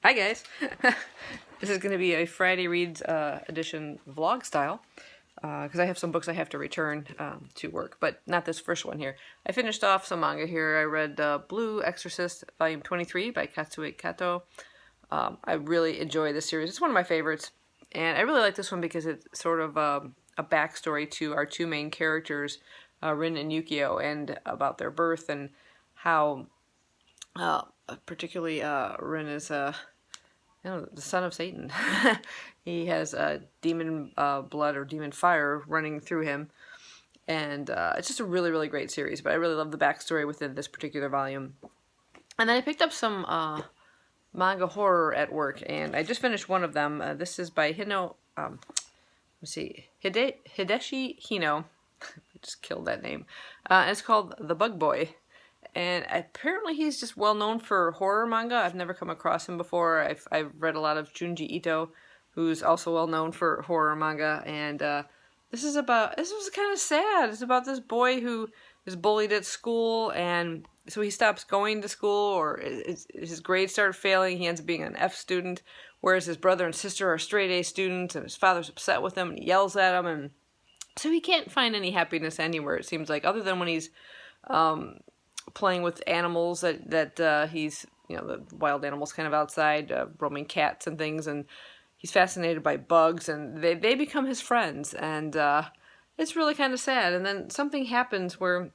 Hi guys! This is going to be a Friday Reads edition vlog style, because I have some books I have to return to work, but not this first one here. I finished off some manga here. I read Blue Exorcist Volume 23 by Katsue Kato. I really enjoy this series. It's one of my favorites, and I really like this one because it's sort of a backstory to our two main characters, Rin and Yukio, and about their birth and how particularly Rin is the son of Satan. He has demon blood or demon fire running through him, and it's just a really, really great series. But I really love the backstory within this particular volume. And then I picked up some manga horror at work, and I just finished one of them. This is by Hideshi Hino. I just killed that name. And it's called The Bug Boy. And apparently he's just well known for horror manga. I've never come across him before. I've read a lot of Junji Ito, who's also well known for horror manga. And this was kind of sad. It's about this boy who is bullied at school, and so he stops going to school, or his grades start failing. He ends up being an F student, whereas his brother and sister are straight A students, and his father's upset with him, and he yells at him, and so he can't find any happiness anywhere, it seems like, other than when he's playing with animals that he's, the wild animals kind of outside, roaming cats and things, and he's fascinated by bugs, and they become his friends, and it's really kind of sad. And then something happens where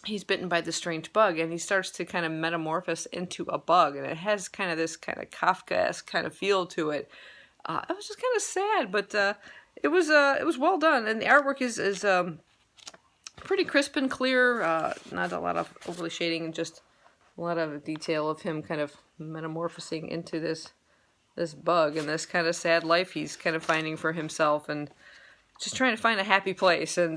he's bitten by this strange bug, and he starts to kind of metamorphose into a bug, and it has kind of this kind of Kafka-esque kind of feel to it. It was just kind of sad, but it was well done, and the artwork is pretty crisp and clear, not a lot of overly shading, and just a lot of detail of him kind of metamorphosing into this bug and this kind of sad life he's kind of finding for himself, and just trying to find a happy place. And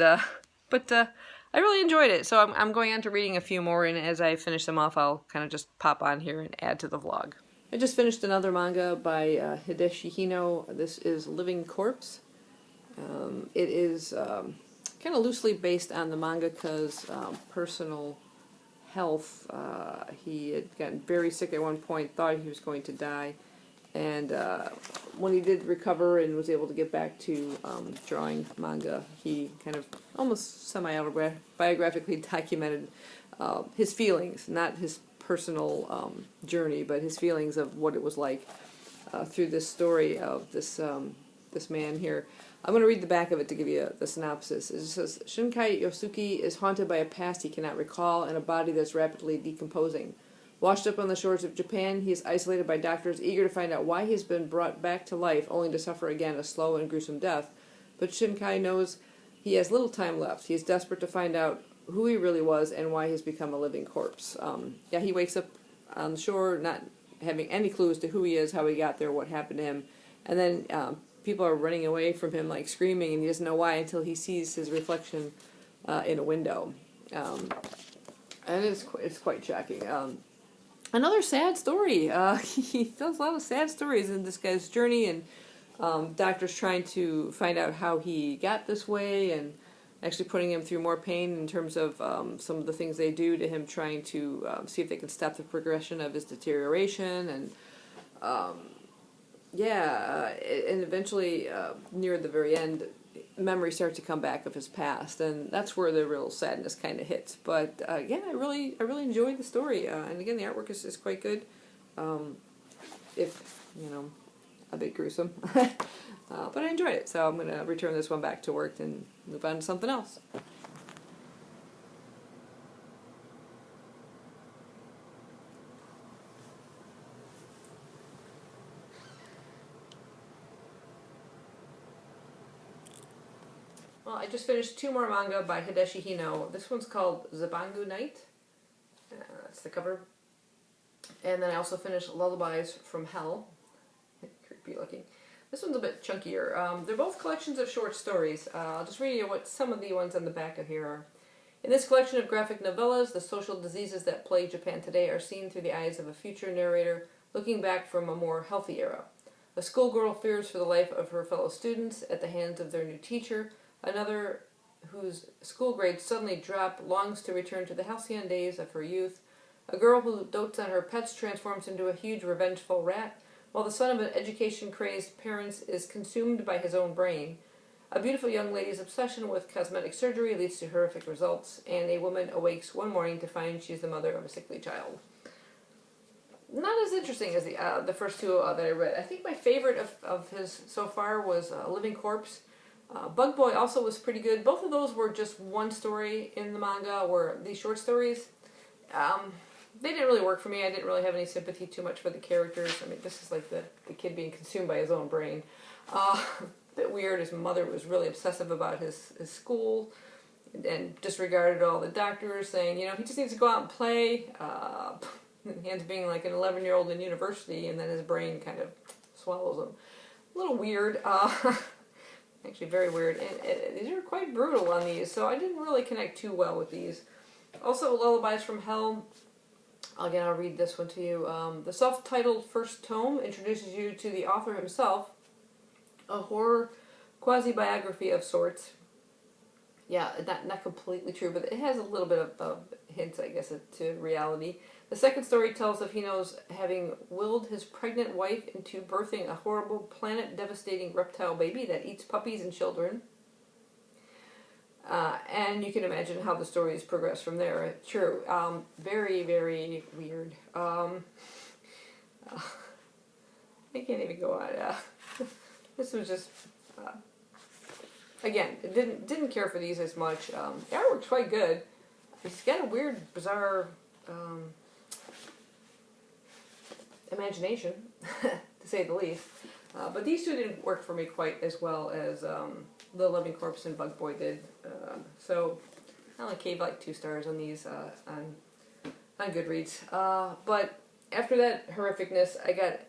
but I really enjoyed it, so I'm going on to reading a few more, and as I finish them off, I'll kind of just pop on here and add to the vlog. I just finished another manga by Hideshi Hino. This is Living Corpse. It is kind of loosely based on the mangaka's personal health. He had gotten very sick at one point, thought he was going to die, and when he did recover and was able to get back to drawing manga, he kind of almost semi-biographically documented his feelings, not his personal journey, but his feelings of what it was like through this story of this man here. I'm going to read the back of it to give you the synopsis. It says, Shunkai Yosuke is haunted by a past he cannot recall and a body that's rapidly decomposing. Washed up on the shores of Japan, he is isolated by doctors eager to find out why he has been brought back to life only to suffer again a slow and gruesome death. But Shunkai knows he has little time left. He is desperate to find out who he really was and why he has become a living corpse. He wakes up on the shore not having any clues to who he is, how he got there, what happened to him, and then people are running away from him, like screaming, and he doesn't know why until he sees his reflection in a window. And it's quite shocking. Another sad story. He tells a lot of sad stories in this guy's journey, and doctors trying to find out how he got this way, and actually putting him through more pain in terms of some of the things they do to him, trying to see if they can stop the progression of his deterioration, and and eventually, near the very end, memories start to come back of his past, and that's where the real sadness kind of hits. But again, I really enjoyed the story, and again, the artwork is quite good. If a bit gruesome, but I enjoyed it. So I'm gonna return this one back to work and move on to something else. Well, I just finished two more manga by Hideshi Hino. This one's called Zipangu Night. That's the cover. And then I also finished Lullabies from Hell. Creepy looking. This one's a bit chunkier. They're both collections of short stories. I'll just read you what some of the ones on the back of here are. In this collection of graphic novellas, the social diseases that plague Japan today are seen through the eyes of a future narrator looking back from a more healthy era. A schoolgirl fears for the life of her fellow students at the hands of their new teacher. Another, whose school grades suddenly drop, longs to return to the halcyon days of her youth. A girl who dotes on her pets transforms into a huge revengeful rat. while the son of an education-crazed parents is consumed by his own brain. A beautiful young lady's obsession with cosmetic surgery leads to horrific results, and a woman awakes one morning to find she's the mother of a sickly child. Not as interesting as the first two that I read. I think my favorite of his so far was Living Corpse. Bug Boy also was pretty good. Both of those were just one story in the manga, where these short stories, they didn't really work for me. I didn't really have any sympathy too much for the characters. I mean, this is like the kid being consumed by his own brain. A bit weird. His mother was really obsessive about his school and disregarded all the doctors, saying, you know, he just needs to go out and play. He ends up being like an 11-year-old in university, and then his brain kind of swallows him. A little weird. Actually, very weird. And these are quite brutal on these, so I didn't really connect too well with these. Also, Lullabies from Hell. Again, I'll read this one to you. The self-titled first tome introduces you to the author himself, a horror quasi-biography of sorts. Yeah, not completely true, but it has a little bit of hints, I guess, to reality. The second story tells of Hino's having willed his pregnant wife into birthing a horrible, planet-devastating reptile baby that eats puppies and children. And you can imagine how the stories progress from there. True. Very, very weird. I can't even go on. This was just... again, didn't care for these as much. The artwork's quite good. It's got a weird, bizarre imagination, to say the least. But these two didn't work for me quite as well as The Living Corpse and Bug Boy did. So I only gave like 2 stars on these on Goodreads. But after that horrificness, I got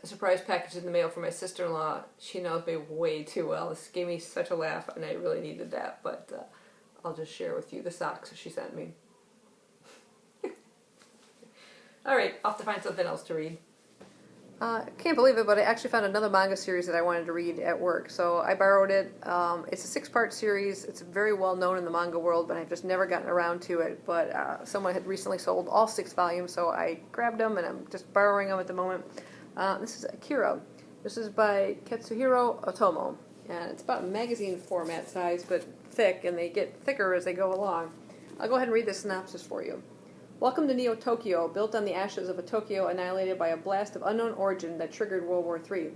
a surprise package in the mail from my sister-in-law. She knows me way too well. This gave me such a laugh, and I really needed that. But I'll just share with you the socks she sent me. Alright, off to find something else to read. Can't believe it, but I actually found another manga series that I wanted to read at work. So I borrowed it. It's a 6-part series. It's very well known in the manga world, but I've just never gotten around to it. But someone had recently sold all 6 volumes, so I grabbed them, and I'm just borrowing them at the moment. This is Akira. This is by Katsuhiro Otomo, and it's about magazine format size, but thick, and they get thicker as they go along. I'll go ahead and read the synopsis for you. Welcome to Neo-Tokyo, built on the ashes of a Tokyo annihilated by a blast of unknown origin that triggered World War III.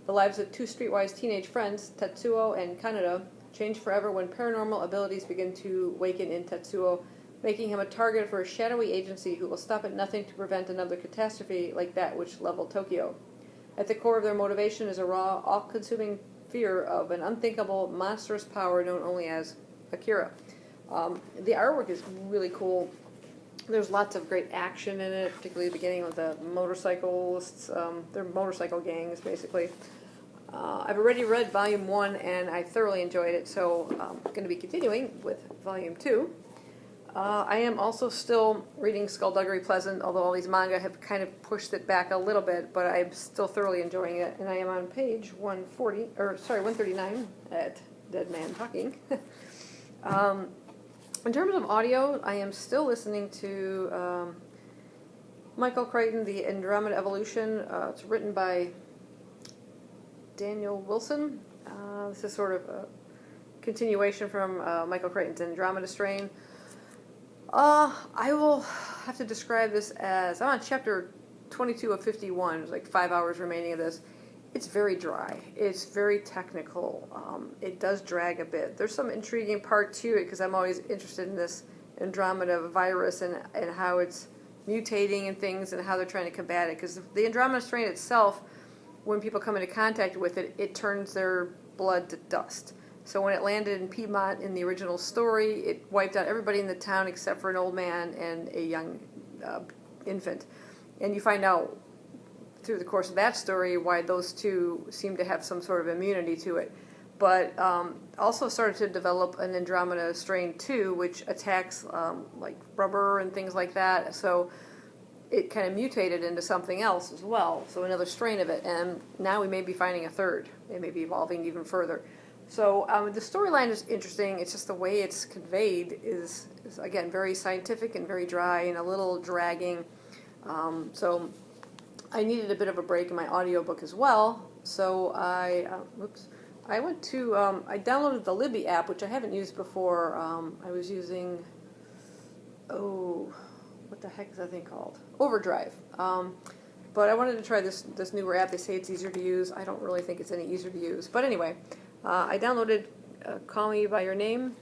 The lives of 2 streetwise teenage friends, Tetsuo and Kaneda, change forever when paranormal abilities begin to waken in Tetsuo, making him a target for a shadowy agency who will stop at nothing to prevent another catastrophe like that which leveled Tokyo. At the core of their motivation is a raw, all-consuming fear of an unthinkable, monstrous power known only as Akira. The artwork is really cool. There's lots of great action in it, particularly the beginning with the motorcyclists. They're motorcycle gangs, basically. I've already read Volume 1, and I thoroughly enjoyed it, so I'm going to be continuing with Volume 2. I am also still reading Skullduggery Pleasant, although all these manga have kind of pushed it back a little bit, but I'm still thoroughly enjoying it, and I am on page 139 at Dead Man Talking. In terms of audio, I am still listening to Michael Crichton, The Andromeda Evolution. It's written by Daniel Wilson. This is sort of a continuation from Michael Crichton's Andromeda Strain. I will have to describe this as, I'm on chapter 22 of 51. There's like 5 hours remaining of this. It's very dry. It's very technical. It does drag a bit. There's some intriguing part to it because I'm always interested in this Andromeda virus and how it's mutating and things and how they're trying to combat it. Because the Andromeda strain itself, when people come into contact with it, it turns their blood to dust. So when it landed in Piedmont in the original story, it wiped out everybody in the town except for an old man and a young infant. And you find out through the course of that story why those two seem to have some sort of immunity to it. But also started to develop an Andromeda strain 2, which attacks like rubber and things like that. So it kind of mutated into something else as well. So another strain of it. And now we may be finding a third. It may be evolving even further. So the storyline is interesting. It's just the way it's conveyed is again, very scientific and very dry and a little dragging. So I needed a bit of a break in my audiobook as well, so I went to, I downloaded the Libby app, which I haven't used before. I was using, what the heck is that thing called? Overdrive. But I wanted to try this newer app. They say it's easier to use. I don't really think it's any easier to use. But anyway, I downloaded Call Me By Your Name.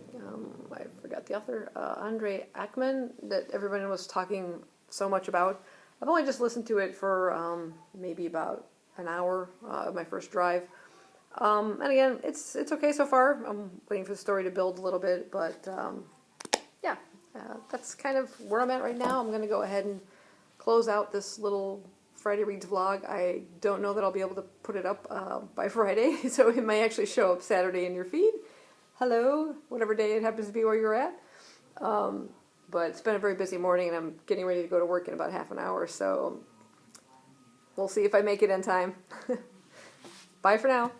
I forgot the author, Andre Ackman, that everybody was talking so much about. I've only just listened to it for maybe about an hour of my first drive. And again, it's okay so far. I'm waiting for the story to build a little bit, but yeah, that's kind of where I'm at right now. I'm going to go ahead and close out this little Friday Reads vlog. I don't know that I'll be able to put it up by Friday, so it may actually show up Saturday in your feed. Hello, whatever day it happens to be where you're at. But it's been a very busy morning, and I'm getting ready to go to work in about half an hour, so we'll see if I make it in time. Bye for now.